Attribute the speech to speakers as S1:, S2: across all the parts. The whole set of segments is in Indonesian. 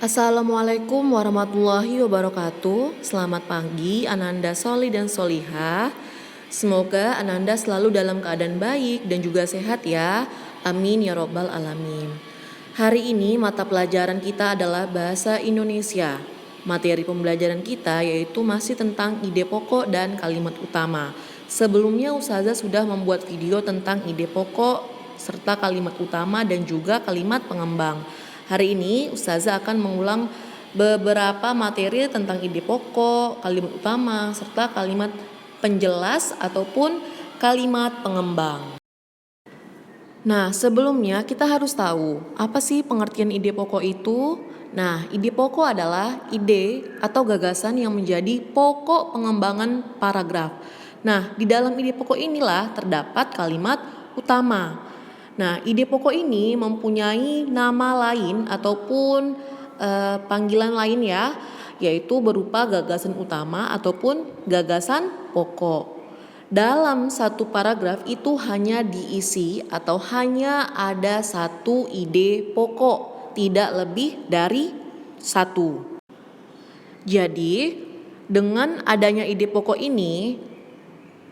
S1: Assalamualaikum warahmatullahi wabarakatuh. Selamat pagi Ananda Soli dan Soliha. Semoga Ananda selalu dalam keadaan baik dan juga sehat ya. Amin ya robbal alamin. Hari ini mata pelajaran kita adalah Bahasa Indonesia. Materi pembelajaran kita yaitu masih tentang ide pokok dan kalimat utama. Sebelumnya Ustazah sudah membuat video tentang ide pokok serta kalimat utama dan juga kalimat pengembang. Hari ini Ustazah akan mengulang beberapa materi tentang ide pokok, kalimat utama, serta kalimat penjelas ataupun kalimat pengembang. Nah, sebelumnya kita harus tahu apa sih pengertian ide pokok itu? Nah, ide pokok adalah ide atau gagasan yang menjadi pokok pengembangan paragraf. Nah, di dalam ide pokok inilah terdapat kalimat utama. Nah, ide pokok ini mempunyai nama lain ataupun panggilan lain ya, yaitu berupa gagasan utama ataupun gagasan pokok. Dalam satu paragraf itu hanya diisi atau hanya ada satu ide pokok, tidak lebih dari satu. Jadi, dengan adanya ide pokok ini,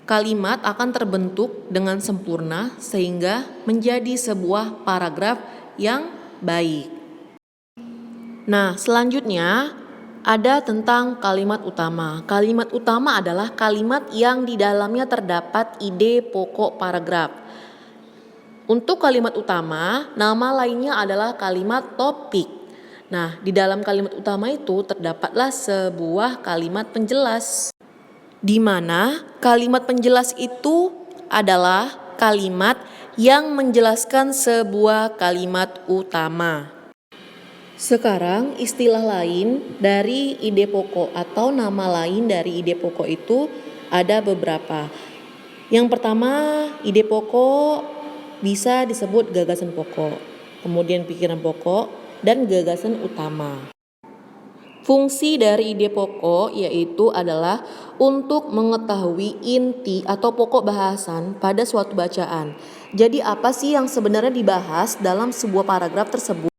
S1: kalimat akan terbentuk dengan sempurna sehingga menjadi sebuah paragraf yang baik. Nah, selanjutnya ada tentang kalimat utama. Kalimat utama adalah kalimat yang di dalamnya terdapat ide pokok paragraf. Untuk kalimat utama, nama lainnya adalah kalimat topik. Nah, di dalam kalimat utama itu terdapatlah sebuah kalimat penjelas, di mana kalimat penjelas itu adalah kalimat yang menjelaskan sebuah kalimat utama. Sekarang istilah lain dari ide pokok atau nama lain dari ide pokok itu ada beberapa. Yang pertama, ide pokok bisa disebut gagasan pokok, kemudian pikiran pokok, dan gagasan utama. Fungsi dari ide pokok yaitu adalah untuk mengetahui inti atau pokok bahasan pada suatu bacaan. Jadi apa sih yang sebenarnya dibahas dalam sebuah paragraf tersebut?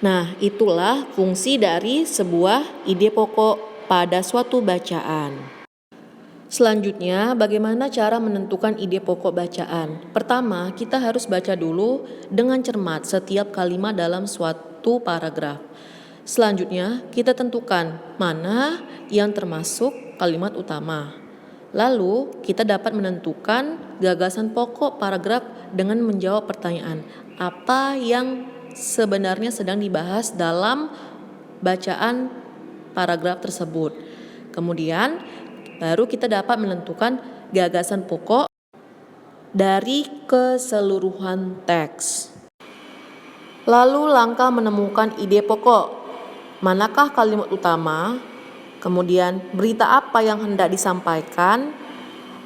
S1: Nah, itulah fungsi dari sebuah ide pokok pada suatu bacaan. Selanjutnya, bagaimana cara menentukan ide pokok bacaan? Pertama, kita harus baca dulu dengan cermat setiap kalimat dalam suatu paragraf. Selanjutnya, kita tentukan mana yang termasuk kalimat utama. Lalu, kita dapat menentukan gagasan pokok paragraf dengan menjawab pertanyaan, apa yang sebenarnya sedang dibahas dalam bacaan paragraf tersebut. Kemudian, baru kita dapat menentukan gagasan pokok dari keseluruhan teks. Lalu, langkah menemukan ide pokok. Manakah kalimat utama, kemudian berita apa yang hendak disampaikan,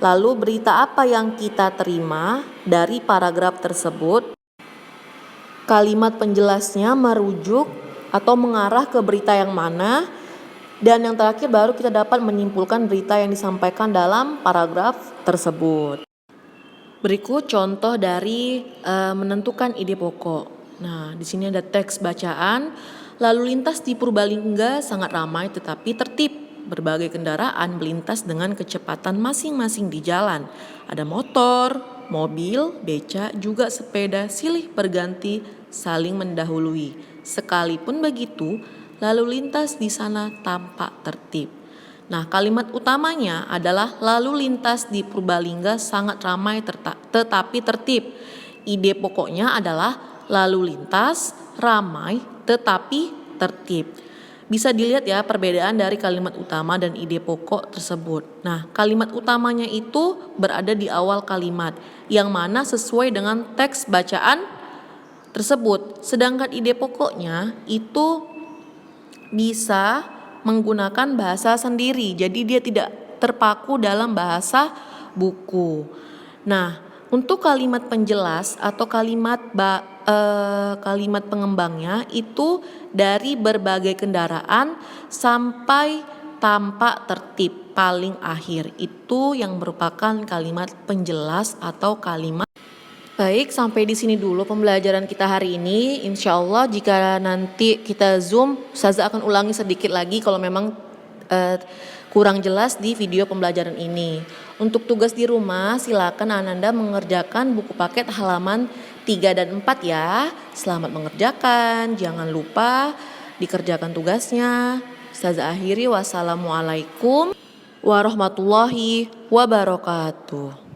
S1: lalu berita apa yang kita terima dari paragraf tersebut, kalimat penjelasnya merujuk atau mengarah ke berita yang mana, dan yang terakhir baru kita dapat menyimpulkan berita yang disampaikan dalam paragraf tersebut. Berikut contoh dari menentukan ide pokok. Nah, di sini ada teks bacaan. Lalu lintas di Purbalingga sangat ramai tetapi tertib. Berbagai kendaraan melintas dengan kecepatan masing-masing di jalan. Ada motor, mobil, beca, juga sepeda silih berganti saling mendahului. Sekalipun begitu, lalu lintas di sana tampak tertib. Nah, kalimat utamanya adalah lalu lintas di Purbalingga sangat ramai tetapi tertib. Ide pokoknya adalah lalu lintas ramai tetapi tertib. Bisa dilihat ya perbedaan dari kalimat utama dan ide pokok tersebut. Nah, kalimat utamanya itu berada di awal kalimat yang mana sesuai dengan teks bacaan tersebut. Sedangkan ide pokoknya itu bisa menggunakan bahasa sendiri. Jadi dia tidak terpaku dalam bahasa buku. Nah, untuk kalimat penjelas atau kalimat pengembangnya itu dari berbagai kendaraan sampai tampak tertib paling akhir. Itu yang merupakan kalimat penjelas atau kalimat Baik, sampai di sini dulu pembelajaran kita hari ini. Insya Allah jika nanti kita Zoom, Ustazah akan ulangi sedikit lagi kalau memang eh, kurang jelas di video pembelajaran ini. Untuk tugas di rumah, silakan Ananda mengerjakan buku paket halaman 3 dan 4 ya. Selamat mengerjakan, jangan lupa dikerjakan tugasnya. Ustazah akhiri, wassalamualaikum warahmatullahi wabarakatuh.